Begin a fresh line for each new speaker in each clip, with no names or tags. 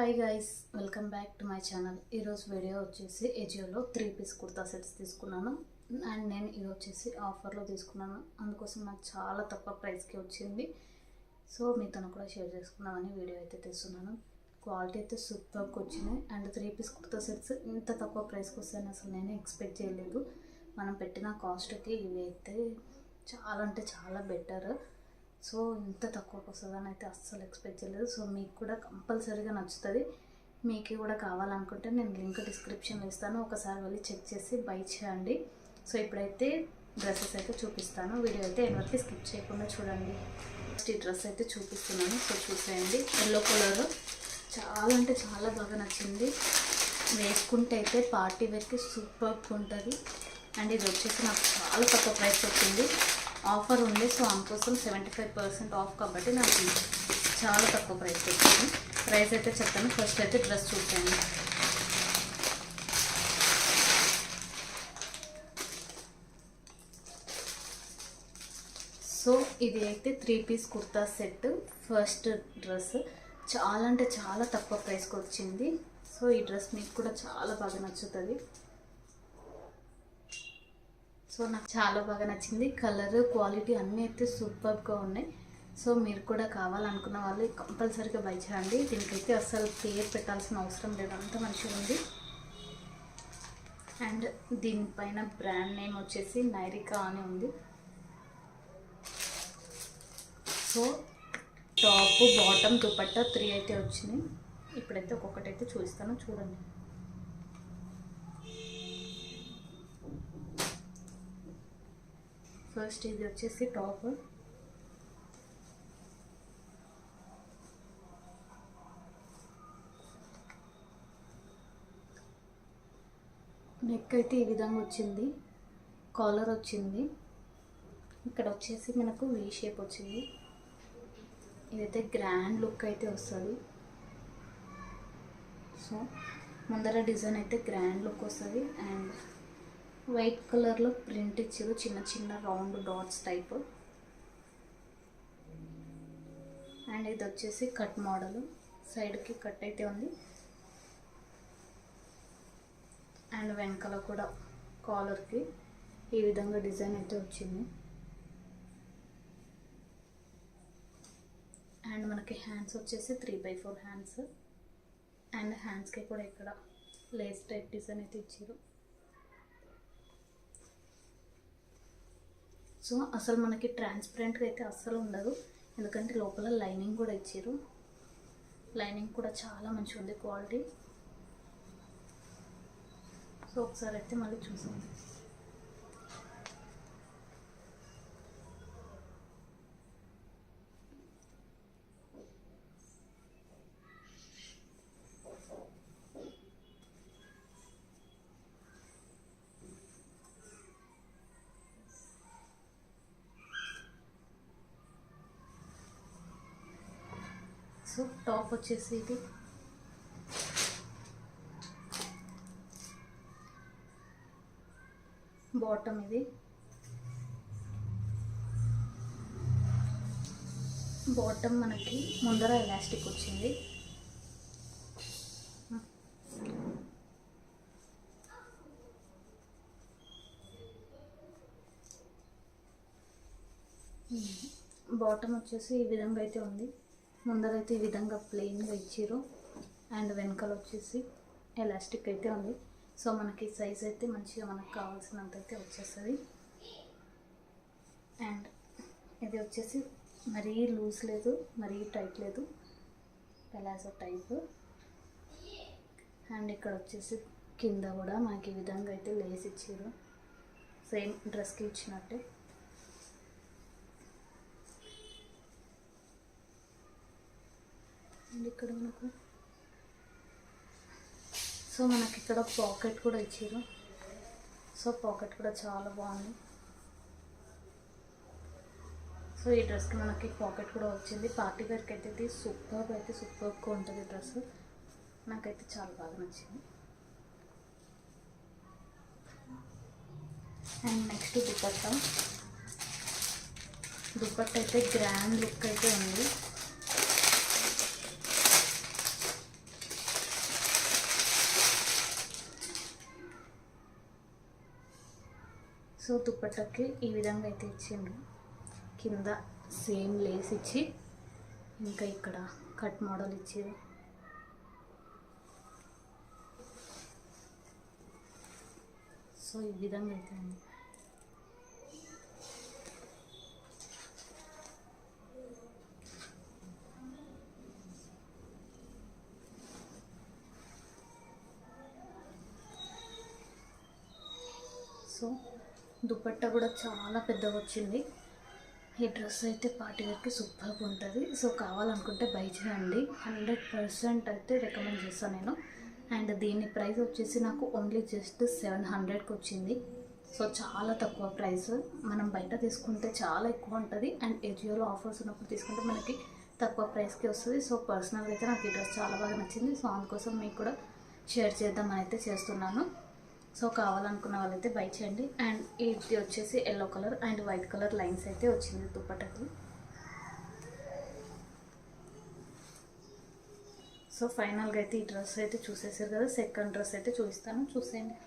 Hi guys, welcome back to my channel. ఈరోజు video వచ్చేసి ఏజియోలో 3 piece kurta sets తీసుకున్నాను. And నేను ఇది వచ్చేసి ఆఫర్లో తీసుకున్నాను. అందుకోసం నాకు చాలా తక్కువ ప్రైస్కి వచ్చింది. సో మీతో కూడా షేర్ చేసుకున్నామని వీడియో అయితే తీస్తున్నాను. క్వాలిటీ అయితే సూపర్గా వచ్చినాయి. అండ్ 3 పీస్ కుర్తా సెట్స్ ఇంత తక్కువ ప్రైస్కి వస్తాయని అసలు నేను ఎక్స్పెక్ట్ చేయలేదు. మనం పెట్టిన కాస్ట్కి ఇవి అయితే చాలా అంటే చాలా బెటర్. సో ఇంత తక్కువకి వస్తుందని అయితే అస్సలు ఎక్స్పెక్ట్ చేయలేదు. సో మీకు కూడా కంపల్సరీగా నచ్చుతుంది. మీకు కూడా కావాలనుకుంటే నేను లింక్ డిస్క్రిప్షన్లో ఇస్తాను, ఒకసారి వెళ్ళి చెక్ చేసి బై చేయండి. సో ఇప్పుడైతే డ్రెస్సెస్ అయితే చూపిస్తాను. వీడియో అయితే ఎవరికి స్కిప్ చేయకుండా చూడండి. ఫస్ట్ ఈ డ్రెస్ అయితే చూపిస్తున్నాను, సో చూసేయండి. ఎల్లో కలర్ చాలా అంటే చాలా బాగా నచ్చింది. వేసుకుంటే అయితే పార్టీ వేర్కి సూపర్గా ఉంటుంది. అండ్ ఇది వచ్చేసి నాకు చాలా తక్కువ ప్రైస్ వచ్చింది. ఆఫర్ ఉంది, సో అందుకోసం 75% ఆఫ్ కాబట్టి నాకు చాలా తక్కువ ప్రైస్ వచ్చింది. ప్రైస్ అయితే చెప్తాను. ఫస్ట్ అయితే డ్రెస్ చూసాను. సో ఇది అయితే 3 piece kurta set. First dress చాలా అంటే చాలా తక్కువ ప్రైస్కి వచ్చింది. సో ఈ డ్రెస్ మీకు కూడా చాలా బాగా నచ్చుతుంది. సో నాకు చాలా బాగా నచ్చింది. కలర్, క్వాలిటీ అన్నీ అయితే సూపర్గా ఉన్నాయి. సో మీరు కూడా కావాలనుకున్న వాళ్ళు కంపల్సరీగా బై చేయండి. దీనికైతే అసలు పేరు పెట్టాల్సిన అవసరం లేదు, అంత మంచిగా ఉంది. అండ్ దీనిపైన బ్రాండ్ నేమ్ వచ్చేసి నైరికా అని ఉంది. సో టాప్, బాటమ్, దుపట్టా 3 అయితే వచ్చినాయి. ఇప్పుడైతే ఒక్కొక్కటైతే చూపిస్తాను, చూడండి. ఫస్ట్ ఇది వచ్చేసి టాప్. నెక్ అయితే ఈ విధంగా వచ్చింది, కాలర్ వచ్చింది. ఇక్కడ వచ్చేసి మనకు వీ షేప్ వచ్చింది. ఇదైతే గ్రాండ్ లుక్ అయితే వస్తుంది. సో ముందర డిజైన్ అయితే గ్రాండ్ లుక్ వస్తుంది. అండ్ వైట్ కలర్లో ప్రింట్ ఇచ్చారు, చిన్న చిన్న రౌండ్ డాట్స్ టైప్. అండ్ ఇది వచ్చేసి కట్ మోడల్, సైడ్కి కట్ అయితే ఉంది. అండ్ వెనకాల కూడా కాలర్కి ఈ విధంగా డిజైన్ అయితే వచ్చింది. అండ్ మనకి హ్యాండ్స్ వచ్చేసి 3/4 హ్యాండ్స్. అండ్ హ్యాండ్స్కి కూడా ఇక్కడ లేస్ టైప్ డిజైన్ అయితే ఇచ్చారు. సో అసలు మనకి ట్రాన్స్పరెంట్గా అయితే అస్సలు ఉండదు, ఎందుకంటే లోపల లైనింగ్ కూడా ఇచ్చారు. లైనింగ్ కూడా చాలా మంచిగా ఉంది క్వాలిటీ. సో ఒకసారి అయితే మళ్ళీ చూసాం. సో టాప్ వచ్చేసి ఇది బాటమ్. ఇది బాటమ్ మనకి ముందర ఎలాస్టిక్ వచ్చింది. బాటమ్ వచ్చేసి ఈ విధంగా అయితే ఉంది. ముందరైతే ఈ విధంగా ప్లెయిన్గా ఇచ్చారు. అండ్ వెనకాల వచ్చేసి ఎలాస్టిక్ అయితే ఉంది. సో మనకి సైజ్ అయితే మంచిగా మనకు కావాల్సినంత అయితే వచ్చేస్తుంది. అండ్ ఇది వచ్చేసి మరీ లూజ్ లేదు, మరీ టైట్ లేదు, పెలాజో టైప్. అండ్ ఇక్కడ వచ్చేసి కింద కూడా మనకి ఈ విధంగా అయితే లేస్ ఇచ్చారు, సేమ్ డ్రెస్కి ఇచ్చినట్టే. అండ్ ఇక్కడ మనకు సో మనకి ఇక్కడ పాకెట్ కూడా ఇచ్చారు. సో పాకెట్ కూడా చాలా బాగుంది. సో ఈ డ్రెస్కి మనకి పాకెట్ కూడా వచ్చింది. పార్టీ వేర్కి అయితే ఇది సూపర్గా ఉంటుంది డ్రెస్. నాకైతే చాలా బాగా నచ్చింది. అండ్ నెక్స్ట్ దుపట్టా అయితే గ్రాండ్ లుక్ అయితే ఉంది. సో దుపట్టాకి ఈ విధంగా అయితే ఇచ్చిండు. కింద సేమ్ లేస్ ఇచ్చి ఇంకా ఇక్కడ కట్ మోడల్ ఇచ్చారు. సో ఈ విధంగా అయితే ఉంది. సో దుపట్టా కూడా చాలా పెద్దగా వచ్చింది. ఈ డ్రెస్ అయితే పార్టీ వేర్కి సూపర్గా ఉంటుంది. సో కావాలనుకుంటే బై చేయండి, 100% అయితే రికమెండ్ చేస్తాను నేను. అండ్ దీని ప్రైస్ వచ్చేసి నాకు ఓన్లీ జస్ట్ 700కి వచ్చింది. సో చాలా తక్కువ ప్రైస్. మనం బయట తీసుకుంటే చాలా ఎక్కువ ఉంటుంది. అండ్ ఏజియోలో ఆఫర్స్ ఉన్నప్పుడు తీసుకుంటే మనకి తక్కువ ప్రైస్కి వస్తుంది. సో పర్సనల్గా అయితే నాకు ఈ డ్రెస్ చాలా బాగా నచ్చింది. సో అందుకోసం మీకు కూడా షేర్ చేద్దామని అయితే చేస్తున్నాను. సో కావాలనుకున్న వాళ్ళైతే బై చేయండి. అండ్ ఇది వచ్చేసి yellow colour and white colour lines అయితే వచ్చింది దుపట్టాకి. సో ఫైనల్గా అయితే ఈ డ్రెస్ అయితే చూసేసారు కదా. సెకండ్ డ్రెస్ అయితే చూపిస్తాను, చూసేయండి.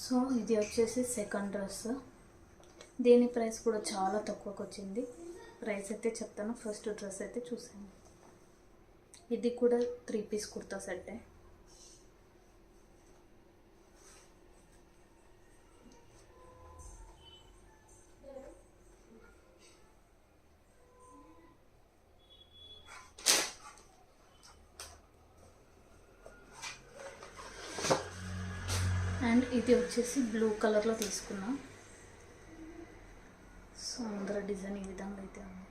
సో ఇది వచ్చేసి సెకండ్ డ్రెస్. దీని ప్రైస్ కూడా చాలా తక్కువకి వచ్చింది. ప్రైస్ అయితే చెప్తాను. ఫస్ట్ డ్రెస్ అయితే చూసాను. ఇది కూడా 3 పీస్ కుర్తా సెట్టే. అండ్ ఇది వచ్చేసి బ్లూ కలర్లో తీసుకున్నా. సో అందరూ డిజైన్ ఈ విధంగా అయితే ఉంది.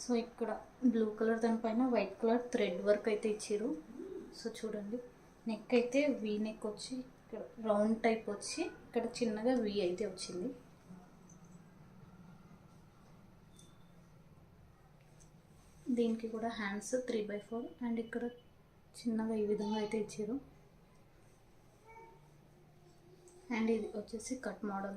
సో ఇక్కడ బ్లూ కలర్ దానిపైన వైట్ కలర్ థ్రెడ్ వర్క్ అయితే ఇచ్చారు. సో చూడండి, నెక్ అయితే వీ నెక్ వచ్చి ఇక్కడ రౌండ్ టైప్ వచ్చి ఇక్కడ చిన్నగా వీ అయితే వచ్చింది. దీనికి కూడా హ్యాండ్స్ 3/4 అండ్ ఇక్కడ చిన్నగా ఈ విధంగా అయితే ఇచ్చారు. అండ్ ఇది వచ్చేసి కట్ మోడల్.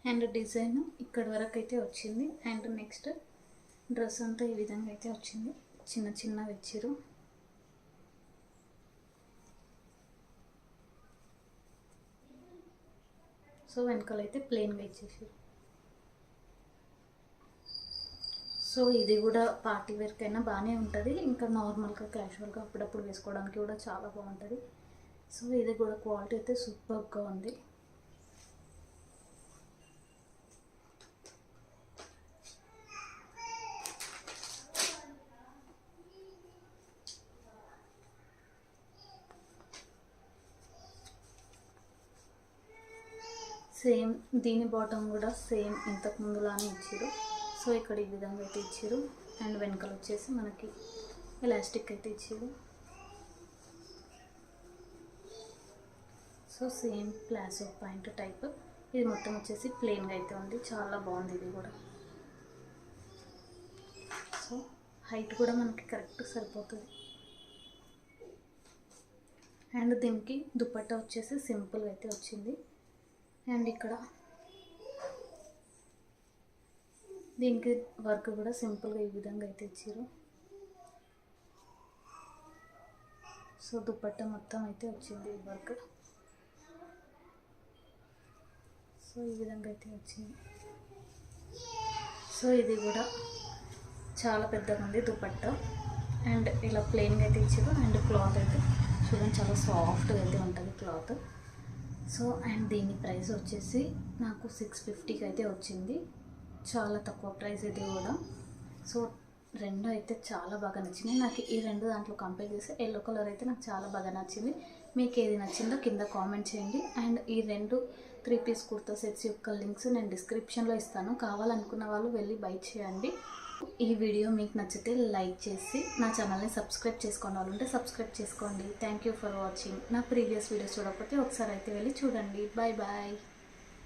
అండ్ డిజైన్ ఇక్కడ వరకు అయితే వచ్చింది. అండ్ నెక్స్ట్ డ్రెస్ అంతా ఈ విధంగా అయితే వచ్చింది. చిన్న చిన్నవి ఇచ్చారు. సో వెనకాల అయితే ప్లెయిన్గా ఇచ్చేసారు. సో ఇది కూడా పార్టీ వేర్కైనా బాగానే ఉంటుంది. ఇంకా నార్మల్గా క్యాజువల్గా అప్పుడప్పుడు వేసుకోవడానికి కూడా చాలా బాగుంటుంది. సో ఇది కూడా క్వాలిటీ అయితే సూపర్గా ఉంది. సేమ్ దీని బాటమ్ కూడా సేమ్ ఇంతకు ముందులానే ఇచ్చారు. సో ఇక్కడ ఈ విధంగా అయితే ఇచ్చారు. అండ్ వెనకాల వచ్చేసి మనకి ఎలాస్టిక్ అయితే ఇచ్చారు. So same palazzo point type. ఇది మొత్తం వచ్చేసి ప్లెయిన్గా అయితే ఉంది. చాలా బాగుంది ఇది కూడా. సో హైట్ కూడా మనకి కరెక్ట్ సరిపోతుంది. అండ్ దీనికి దుపట్టా వచ్చేసి సింపుల్గా అయితే వచ్చింది. అండ్ ఇక్కడ దీనికి వర్క్ కూడా సింపుల్గా ఈ విధంగా అయితే ఇచ్చారు. సో దుపట్టా మొత్తం అయితే వచ్చింది ఈ వర్క్. సో ఈ విధంగా అయితే వచ్చింది. సో ఇది కూడా చాలా పెద్దగా ఉంది దుపట్టా. అండ్ ఇలా ప్లెయిన్గా అయితే ఇచ్చారు. అండ్ క్లాత్ అయితే చూడండి చాలా సాఫ్ట్గా అయితే ఉంటుంది క్లాత్. సో అండ్ దీని ప్రైస్ వచ్చేసి నాకు 650కి అయితే వచ్చింది. చాలా తక్కువ ప్రైస్ ఇది కూడా. సో రెండు అయితే చాలా బాగా నచ్చినాయి నాకు. ఈ రెండు దాంట్లో కంపేర్ చేస్తే ఎల్లో కలర్ అయితే నాకు చాలా బాగా నచ్చింది. మీకు ఏది నచ్చిందో కింద కామెంట్ చేయండి. అండ్ ఈ రెండు 3 పీస్ కుర్తా సెట్స్ యొక్క లింక్స్ నేను డిస్క్రిప్షన్లో ఇస్తాను. కావాలనుకున్న వాళ్ళు వెళ్ళి బై చేయండి. ఈ వీడియో మీకు నచ్చితే లైక్ చేసి నా ఛానల్ని సబ్స్క్రైబ్ చేసుకోండి. వాళ్ళు ఉంటే సబ్స్క్రైబ్ చేసుకోండి. Thank you for watching. నా ప్రీవియస్ వీడియోస్ చూడకపోతే ఒకసారి అయితే వెళ్ళి చూడండి. Bye bye.